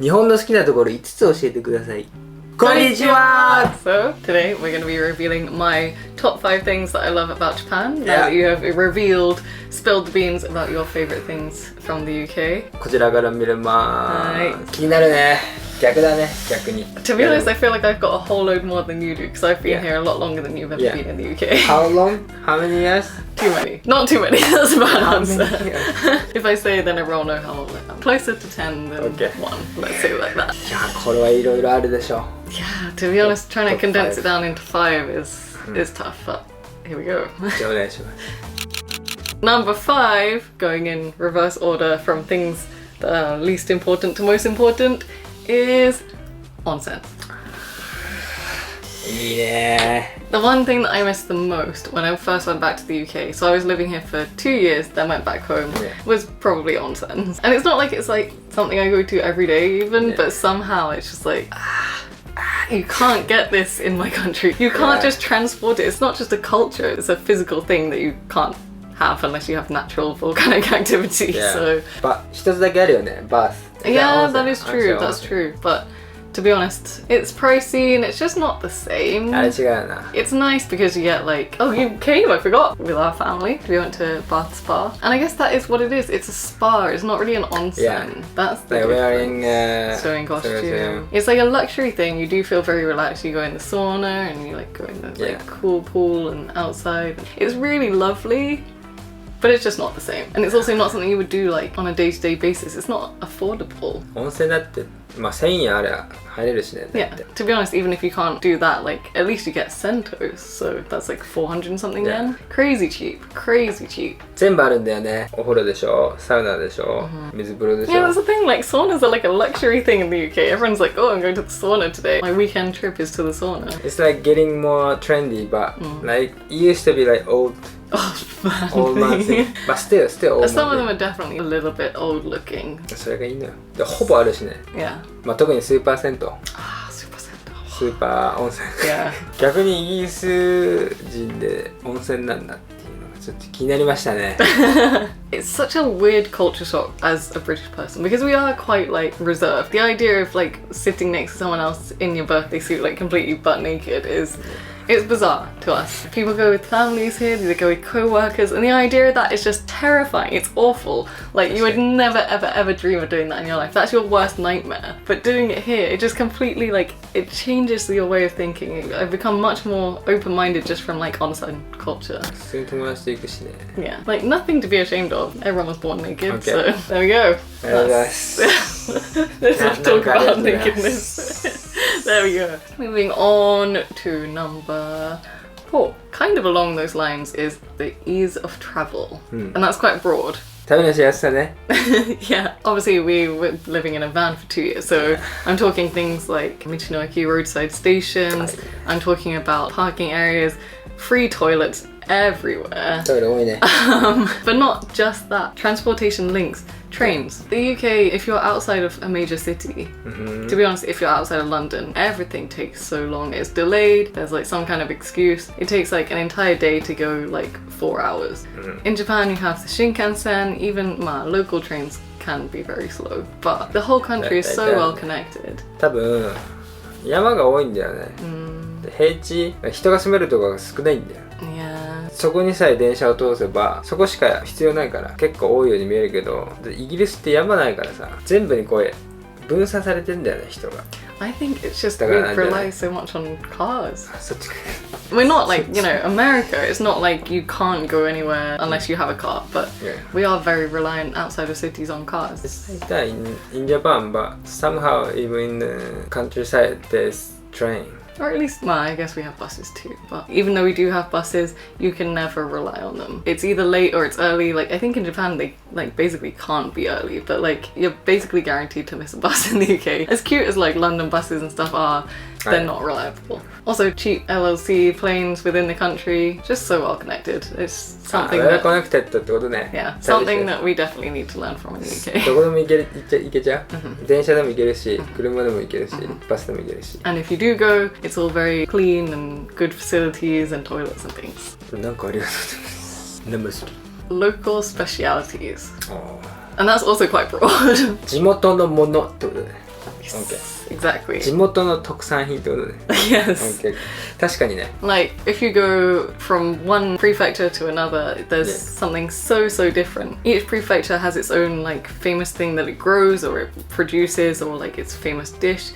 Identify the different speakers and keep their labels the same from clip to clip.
Speaker 1: 日本の好きなところ5つ教えてください。こんにちは!
Speaker 2: So, today we're going to be revealing my top 5 things that I love about Japan. Now that you have revealed, spilled the beans about your favorite things from the UK.
Speaker 1: こちらから見れまーす。気になるね。逆だね、逆に。
Speaker 2: To be honest, I feel like I've got a whole load more than you do because I've been here a lot longer than you've ever been in the UK.
Speaker 1: How long? How many years?
Speaker 2: Too many. Not too many, that's a bad answer. If I say, then everyone will know how old I am. Closer to 10 than 1, let's say like that.
Speaker 1: いや、これはいろいろあるでしょ。
Speaker 2: Yeah, to be honest, trying to condense it down into 5 is tough, but here we go.
Speaker 1: じゃあお願いします。
Speaker 2: Number 5, going in reverse order from things that are least important to most important, is onsen.
Speaker 1: いいね。
Speaker 2: The one thing that I missed the most when I first went back to the UK, so I was living here for 2 years, then went back home, was probably onsen. And it's not like it's like something I go to every day even, but somehow it's just like, you can't get this in my country. You can't just transport it. It's not just a culture, it's a physical thing that you can't have unless you have natural volcanic activity. So,
Speaker 1: 一つだけあるよね、バース。
Speaker 2: Yeah, that is true, that's true. But to be honest, it's pricey and it's just not the same.
Speaker 1: あれ違うな。
Speaker 2: It's nice because you get like, oh, you came, I forgot, with our family. We went to Bath Spa. And I guess that is what it is. It's a spa, it's not really an onsen.
Speaker 1: Yeah.
Speaker 2: That's the
Speaker 1: Like
Speaker 2: difference.
Speaker 1: wearing
Speaker 2: Sewing costume. It's like a luxury thing. You do feel very relaxed. You go in the sauna and you like go in the like cool pool and outside. It's really lovely. But it's just not the same. And it's also not something you would do like on a day-to-day basis. It's not affordable.
Speaker 1: 温泉だって、まあ1000円あれば入れるしね。
Speaker 2: Yeah, to be honest, even if you can't do that, like at least you get sentos, so that's like 400 and something yen. Crazy cheap, crazy cheap.
Speaker 1: 全部あるんだよね。お風呂でしょ、サウナでしょ、水風呂でしょ。
Speaker 2: Yeah, that's the thing, like saunas are like a luxury thing in the UK. Everyone's like, oh, I'm going to the sauna today. My weekend trip is to the sauna.
Speaker 1: It's like getting more trendy, but like it used to be like old man thing. But still old man.
Speaker 2: Some of them are definitely a little bit old looking.
Speaker 1: それがいいのよ。でほぼあるしね。
Speaker 2: Yeah.
Speaker 1: まあ特にスーパー銭湯。
Speaker 2: スーパー銭湯。
Speaker 1: スーパー温泉。
Speaker 2: Yeah.
Speaker 1: 逆にイギリス人で温泉なんだっていうのがちょっと気になりましたね。
Speaker 2: It's such a weird culture shock as a British person because we are quite like reserved. The idea of like sitting next to someone else in your birthday suit like completely butt naked is it's bizarre to us. People go with families here, they go with co-workers, and the idea of that is just terrifying. It's awful. Like you would never ever dream of doing that in your life. That's your worst nightmare. But doing it here, it just completely like it changes your way of thinking. I've become much more open-minded just from like onsen culture.
Speaker 1: 普通に友達と行くしね。
Speaker 2: Yeah, like nothing to be ashamed of. Everyone was born naked, so there we go.
Speaker 1: Let's
Speaker 2: Let's talk about nakedness. There we go. Moving on to number 4. Kind of along those lines is the ease of travel. And that's quite broad.
Speaker 1: 旅のしやすさね。
Speaker 2: Yeah, obviously we were living in a van for 2 years, so I'm talking things like Michinoeki roadside stations, I'm talking about parking areas, free toilets everywhere.
Speaker 1: トイレ多いね。
Speaker 2: But not just that. Transportation links, trains. The UK, if you're outside of a major city, to be honest, if you're outside of London, everything takes so long. It's delayed, there's like some kind of excuse. It takes like an entire day to go like 4 hours. In Japan, you have the Shinkansen, even local trains can be very slow. But the whole country is so well connected.
Speaker 1: 多分山が多いんだよね。で平地、人が住めるところが少ないんだよ。
Speaker 2: Yeah.
Speaker 1: そこにさえ電車を通せばそこしか必要ないから結構多いように見えるけど、イギリスって山ないからさ、全部にこう分散されてんだよね、人が。
Speaker 2: I think it's just we rely so much on cars.
Speaker 1: そっちか。
Speaker 2: We're not like, you know, America, it's not like you can't go anywhere unless you have a car, but we are very reliant outside of cities on cars.
Speaker 1: In Japan, but somehow even in the countryside there's train.
Speaker 2: Or at least, well, I guess we have buses too, but even though we do have buses, you can never rely on them. It's either late or it's early. Like, I think in Japan they like basically can't be early, but like you're basically guaranteed to miss a bus in the UK. As cute as like London buses and stuff are, they're not reliable. Also, cheap LLC planes within the country, just so well connected. It's something that, yeah, something that we definitely need to learn from in the UK.
Speaker 1: どこでも行けちゃう。電車でも行けるし、車でも行けるし、バスでも行けるし。
Speaker 2: And if you do go, it's all very clean and good facilities and toilets and things.
Speaker 1: なんかありがとうございます。Number 3.
Speaker 2: Local specialities. And that's also quite broad.
Speaker 1: 地元のものってことで。
Speaker 2: Yes, exactly.
Speaker 1: 地元の特産品ってことね。
Speaker 2: Yes.
Speaker 1: OK。確かにね。
Speaker 2: Like, if you go from one prefecture to another, there's something so different. Each prefecture has its own, like, famous thing that it grows or it produces or, like, its famous dish.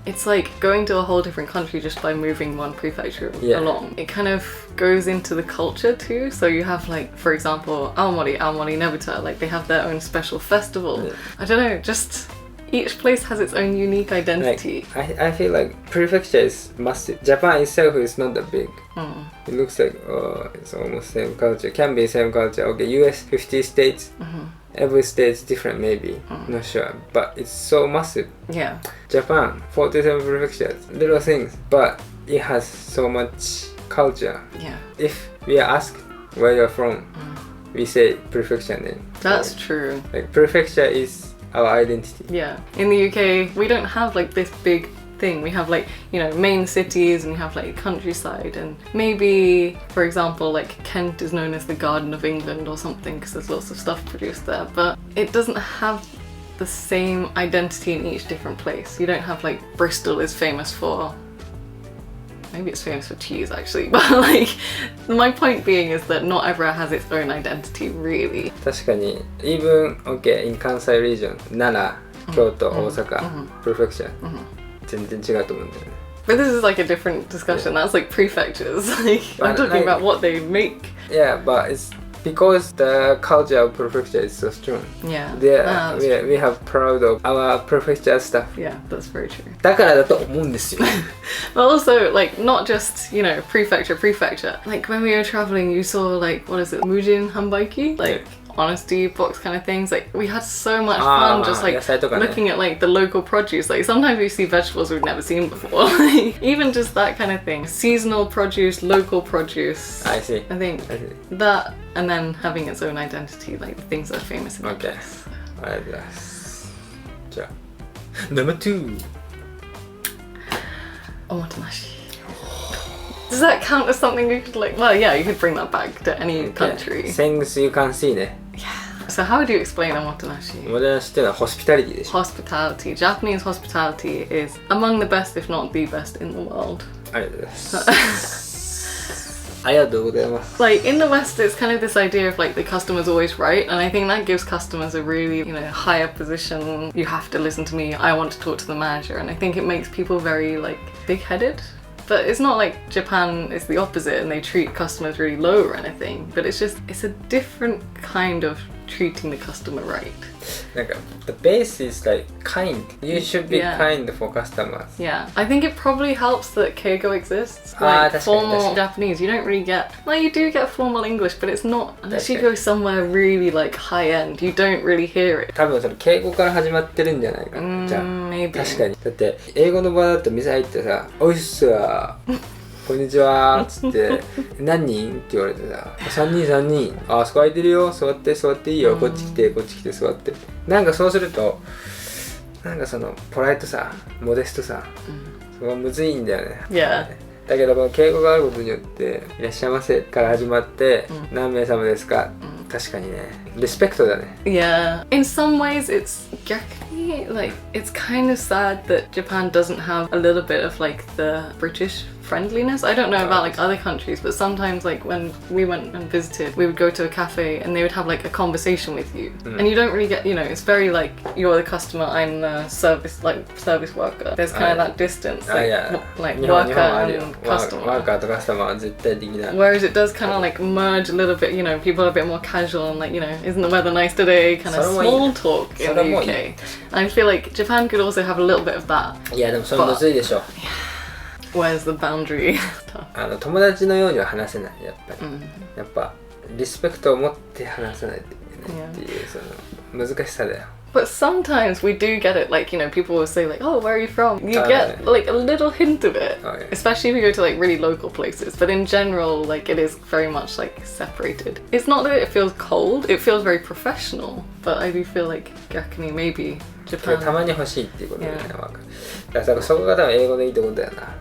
Speaker 2: It's like going to a whole different country just by moving one prefecture along. It kind of goes into the culture too. So you have, like, for example, Aomori Nebuta, like, they have their own special festival. I don't know, just each place has its own unique identity.
Speaker 1: Like, I feel like prefecture is massive. Japan itself is not that big. It looks like it's almost same culture. Can be same culture. Okay, US 50 states. Every state is different maybe. Not sure. But it's so massive.
Speaker 2: Yeah.
Speaker 1: Japan, 47 prefectures. Little things. But it has so much culture.
Speaker 2: Yeah.
Speaker 1: If we are asked where you're from, we say prefecture name.
Speaker 2: That's true.
Speaker 1: Like prefecture is our identity.
Speaker 2: Yeah. In the UK, we don't have like this big thing. We have like, you know, main cities and we have like countryside, and maybe, for example, like Kent is known as the Garden of England or something because there's lots of stuff produced there, but it doesn't have the same identity in each different place. You don't have like Bristol is famous for, maybe it's famous for cheese actually, but like my point being is that not everywhere has its own identity really.
Speaker 1: 確かに even okay in Kansai region 奈良、京都、大阪、prefecture 全然違うと思うんだよね。
Speaker 2: But this is like a different discussion. That's like prefectures. Like I'm talking about what they make.
Speaker 1: Yeah, but it's because the culture of prefecture is so strong.
Speaker 2: Yeah.
Speaker 1: We have proud of our prefecture stuff.
Speaker 2: Yeah, that's very true.
Speaker 1: だからだと思うんですよ。
Speaker 2: But also, like, not just, you know, prefecture. Like, when we were traveling, you saw, like, what is it, Mujin Hanbaiki? Like, honesty box kind of things. Like, we had so much fun just, like, looking at, like, the local produce. Like, sometimes we see vegetables we've never seen before. Like, even just that kind of thing. Seasonal produce, local produce.
Speaker 1: I see.
Speaker 2: I think that, and then having its own identity, like, the things that are famous in
Speaker 1: Okay.
Speaker 2: place.
Speaker 1: ありがとうございます。じゃあ、Number 2.
Speaker 2: Omotenashi. Does that count as something you could like? Well, yeah, you could bring that back to any country.
Speaker 1: Things you can see ね。
Speaker 2: So how would you explain omotenashi?
Speaker 1: おもてなしっていうのはホスピタリティでしょ。
Speaker 2: Hospitality. Japanese hospitality is among the best, if not the best, in the world.
Speaker 1: ありがとうございます。ありがとうございます。
Speaker 2: Like in the West, it's kind of this idea of like the customer's always right, and I think that gives customers a really, you know, higher position. You have to listen to me. I want to talk to the manager, and I think it makes people very like big-headed. But it's not like Japan is the opposite and they treat customers really low or anything. But it's just, it's a different kind of treating the customer right.
Speaker 1: なんか the base is like kind. You should be kind for customers.
Speaker 2: Yeah, I think it probably helps that Keigo exists. Like formal Japanese, you don't really get, well, you do get formal English, but it's not, unless you go somewhere really like high end, you don't really hear it.
Speaker 1: 多分その敬語から始まってるんじゃないかな。じゃあ
Speaker 2: Maybe.
Speaker 1: 確かに。だって英語の場だと店入ってさ、おいっすわ。こんにちはーっつって何人って言われてさ、3人、あそこ空いてるよ、座っていいよ、こっち来て座って、なんかそうするとなんかそのポライトさ、モデストさ、そこがむずいんだよね。
Speaker 2: Yeah.
Speaker 1: だけどこの敬語があることによっていらっしゃいませから始まって、何名様ですか、確かにね、リスペクトだね。
Speaker 2: Yeah. In some ways, it's gyakuni, like, it's kind of sad that Japan doesn't have a little bit of like the British friendliness. I don't know about like other countries, but sometimes like when we went and visited, we would go to a cafe and they would have like a conversation with you, and you don't really get, you know, it's very like you're the customer, I'm the service worker. There's kind of that distance, like worker and customer.
Speaker 1: ワーカーとカスタマーは絶対的な。
Speaker 2: Whereas it does kind of like merge a little bit, you know, people are a bit more casual and like, you know, isn't the weather nice today, kind of small talk in the UK. And I feel like Japan could also have a little bit of that.
Speaker 1: いやでもそれむずいでしょ。
Speaker 2: Where's the boundary?
Speaker 1: 友達のようには話せないやっぱり、やっぱリスペクトを持って話さないといけないっていうその難しさだよ。
Speaker 2: But sometimes we do get it, like, you know, people will say like, oh, where are you from? You get like a little hint of it, especially if you go to like really local places. But in general, like it is very much like separated. It's not that it feels cold, it feels very professional, but I do feel like gyakuni maybe Japan.
Speaker 1: たまに欲しいっていうことだよね。だからそこが多分英語でいいってことだよな。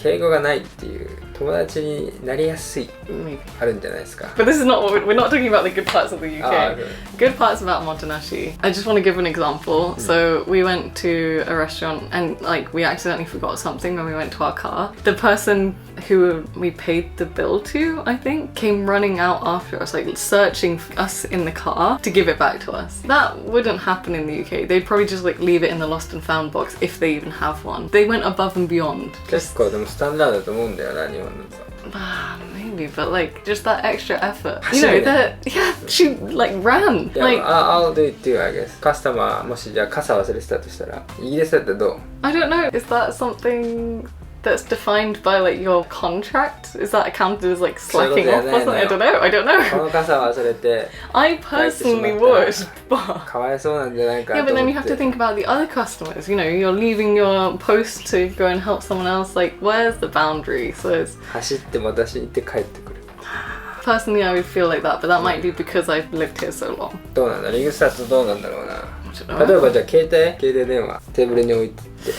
Speaker 1: 敬語がないっていう友達になりやすい
Speaker 2: Maybe.
Speaker 1: あるんじゃないですか。
Speaker 2: But this is not what we're not talking about the good parts of the UK.
Speaker 1: Okay.
Speaker 2: Good parts about Motonashi. I just want to give an example. So we went to a restaurant and like we accidentally forgot something when we went to our car. The person who we paid the bill to, I think, came running out after us, like searching us in the car to give it back to us. That wouldn't happen in the UK. They'd probably just like leave it in the lost and found box if they even have one. They went above and beyond.
Speaker 1: 結構でもスタンダードだと思うんだよな、日本のさ。
Speaker 2: Maybe, but like just that extra effort. You know, that yeah, she like ran.
Speaker 1: Yeah,
Speaker 2: Like
Speaker 1: I'll do it too, I guess. カスタマーもしじゃあ傘忘れてたとしたら、イギリスだったらどう？
Speaker 2: I don't know. Is that something that's defined by like your contract? Is that accounted as like slacking off or something? I don't know. I don't
Speaker 1: こ
Speaker 2: know.
Speaker 1: の傘忘れて
Speaker 2: I personally would, but
Speaker 1: かわいそうなんじゃないか
Speaker 2: yeah,
Speaker 1: と
Speaker 2: but
Speaker 1: 思
Speaker 2: then
Speaker 1: っ
Speaker 2: you have to
Speaker 1: て。
Speaker 2: think about the other customers. You know, you're leaving your post to go and help someone else. Like, where's the boundary? So it's,
Speaker 1: 走って私に行って帰ってくる。
Speaker 2: personally, I would feel like that, but that might be because I've lived here so long.
Speaker 1: どうなんだリングスタートどうなんだろうな。
Speaker 2: I don't know.
Speaker 1: 例えばじゃあ携帯電話テーブルに置いてって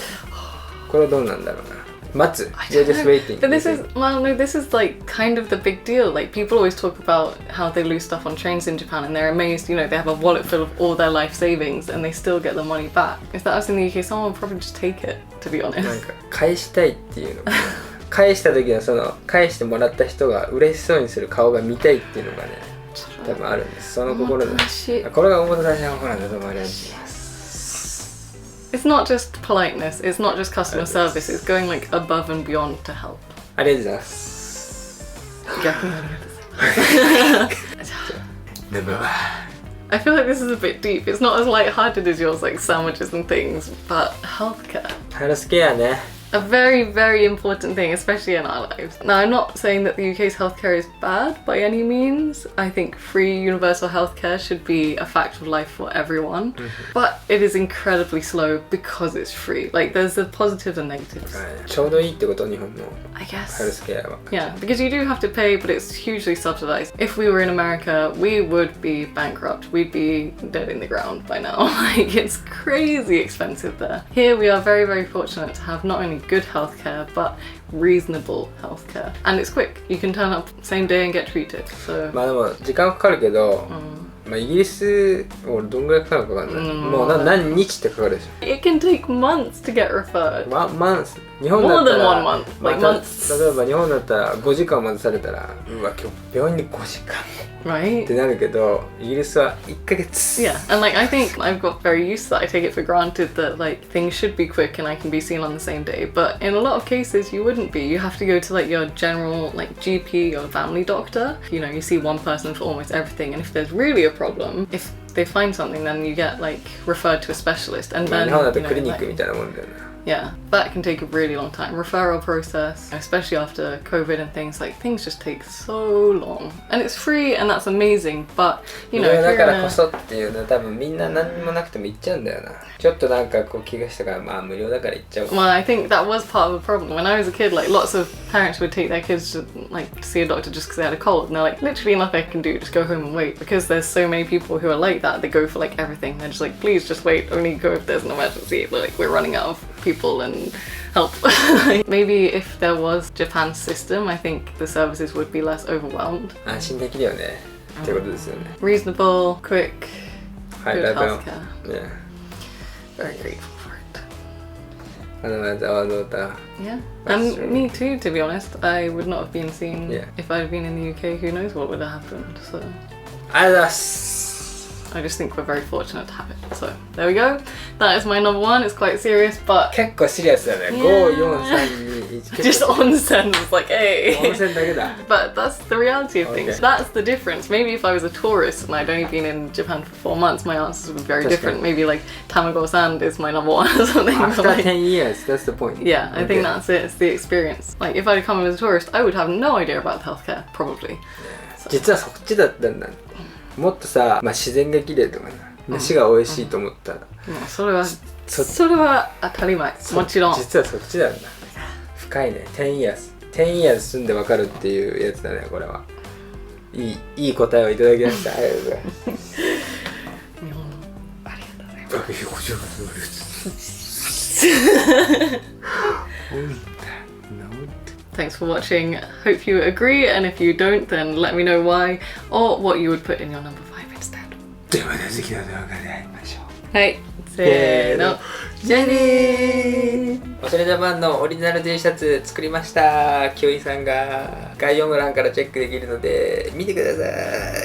Speaker 1: これはどうなんだろうな。待つ You're just waiting.
Speaker 2: But this is, well, no, this is like kind of the big deal. Like people always talk about how they lose stuff on trains in Japan and they're amazed, you know, they have a wallet full of all their life savings and they still get the money back. If that was in the UK, someone would probably just take it, to be
Speaker 1: なん
Speaker 2: honest.
Speaker 1: か返したいっていうの返した時のその返してもらった人が嬉しそうにする顔が見たいっていうのがね多分あるんです。その心でこれがおもてなしの心なんだと思われます。
Speaker 2: It's not just politeness, it's not just customer service, it's going like above and beyond to help.
Speaker 1: ありがとうございます。
Speaker 2: I feel like this is a bit deep. It's not as light-hearted as yours, like sandwiches and things, but healthcare.
Speaker 1: ヘルスケアね。
Speaker 2: A very, very important thing, especially in our lives. Now, I'm not saying that the UK's healthcare is bad by any means. I think free universal healthcare should be a fact of life for everyone. But it is incredibly slow because it's free. Like, there's the positives and negatives.
Speaker 1: ちょうどいいってこと日本の
Speaker 2: I
Speaker 1: ヘル
Speaker 2: guess.
Speaker 1: スケアは。
Speaker 2: Yeah, because you do have to pay, but it's hugely subsidized. If we were in America, we would be bankrupt. We'd be dead in the ground by now. Like, it's crazy expensive there. Here, we are very, very fortunate to have not only good healthcare, but reasonable healthcare. And it's quick. You can turn up same day and get treated. So,
Speaker 1: まあでも時間かかるけど、まあイギリス俺どんぐらいかかるかわかんない。もう何日ってかかるでしょ。
Speaker 2: it can take months to get referred.
Speaker 1: マンス日本だった
Speaker 2: More than
Speaker 1: ら
Speaker 2: 1 month. Like
Speaker 1: また
Speaker 2: months.
Speaker 1: 例えば日本だったら5時間待たされたらうわ今日病院で5時間
Speaker 2: Right?
Speaker 1: ってなるけどイギリスは1ヶ月
Speaker 2: Yeah, and like I think I've got very used to that. I take it for granted that like things should be quick and I can be seen on the same day. But in a lot of cases you wouldn't be. You have to go to like your general like GP or family doctor. You know, you see one person for almost everything, and if there's really a problem, if they find something, then you get like referred to a specialist, and
Speaker 1: まあ
Speaker 2: then
Speaker 1: 日本だと
Speaker 2: you know,
Speaker 1: クリニッ
Speaker 2: like,
Speaker 1: クみたいなもんだよね
Speaker 2: yeah, that can take a really long time. Referral process, especially after COVID and things, like things just take so long. And it's free and that's amazing, but you know,
Speaker 1: 無料
Speaker 2: if
Speaker 1: だ
Speaker 2: you're
Speaker 1: から
Speaker 2: in
Speaker 1: こ
Speaker 2: a,
Speaker 1: そっていうのは多分みんな何にもなくても行っちゃうんだよなちょっとなんかこう気がしたからまあ無料だから行っちゃおう
Speaker 2: well, I think that was part of the problem. When I was a kid, like lots of parents would take their kids to like to see a doctor just because they had a cold, and they're like, literally nothing I can do, just go home and wait. Because there's so many people who are like that, they go for like everything. They're just like, please just wait, only go if there's an emergency. But like we're running out of people and help. Maybe if there was Japan's system, I think the services would be less overwhelmed.
Speaker 1: 安心できるよねってことですよね
Speaker 2: Reasonable, quick,
Speaker 1: はい
Speaker 2: good
Speaker 1: だから
Speaker 2: healthcare.
Speaker 1: ね
Speaker 2: Very grateful for it.
Speaker 1: あのまずはどうだ
Speaker 2: Yeah,
Speaker 1: That's
Speaker 2: and
Speaker 1: true.
Speaker 2: me too. To be honest, I would not have been seen
Speaker 1: Yeah.
Speaker 2: if I'd been in the UK. Who knows what would have happened? So
Speaker 1: ありがとうございます
Speaker 2: I just think we're very fortunate to have it. So there we go. That is my number one. It's quite serious, but
Speaker 1: 結構シリアスだね
Speaker 2: Yeah.
Speaker 1: 54321
Speaker 2: just onsen is like,
Speaker 1: 温
Speaker 2: hey.
Speaker 1: 泉だけだ
Speaker 2: But that's the reality of things.
Speaker 1: Okay.
Speaker 2: That's the difference. Maybe if I was a tourist and I'd only been in Japan for 4 months, my answers would be very
Speaker 1: That's
Speaker 2: different.
Speaker 1: good.
Speaker 2: Maybe like Tamago Sand is my number one or something.
Speaker 1: After
Speaker 2: But, like,
Speaker 1: 10 years that's the point
Speaker 2: yeah, I think
Speaker 1: Okay.
Speaker 2: that's it. It's the experience. Like if I'd come as a tourist, I would have no idea about healthcare, probably.
Speaker 1: 実はそっちだったんだもっとさ、まあ、自然が綺麗とかな飯が美味しいと思ったら、
Speaker 2: それは当たり前。もちろん。
Speaker 1: 実はそっちなんだ深いね10 years 住んでわかるっていうやつだねこれはいい答えをいただきましたありがとうございます
Speaker 2: 日本のありがとうございます。
Speaker 1: ありがとうございます。
Speaker 2: Thanks for watching. Hope you agree, and if you don't, then let me know why, or what you would put in your number 5 instead.
Speaker 1: ではまた次の動画で会いましょう。
Speaker 2: はい、せーの。
Speaker 1: じゃあねー。おしゃれジャパンのオリジナル T シャツ作りました。きよいさんが概要欄からチェックできるので見てください。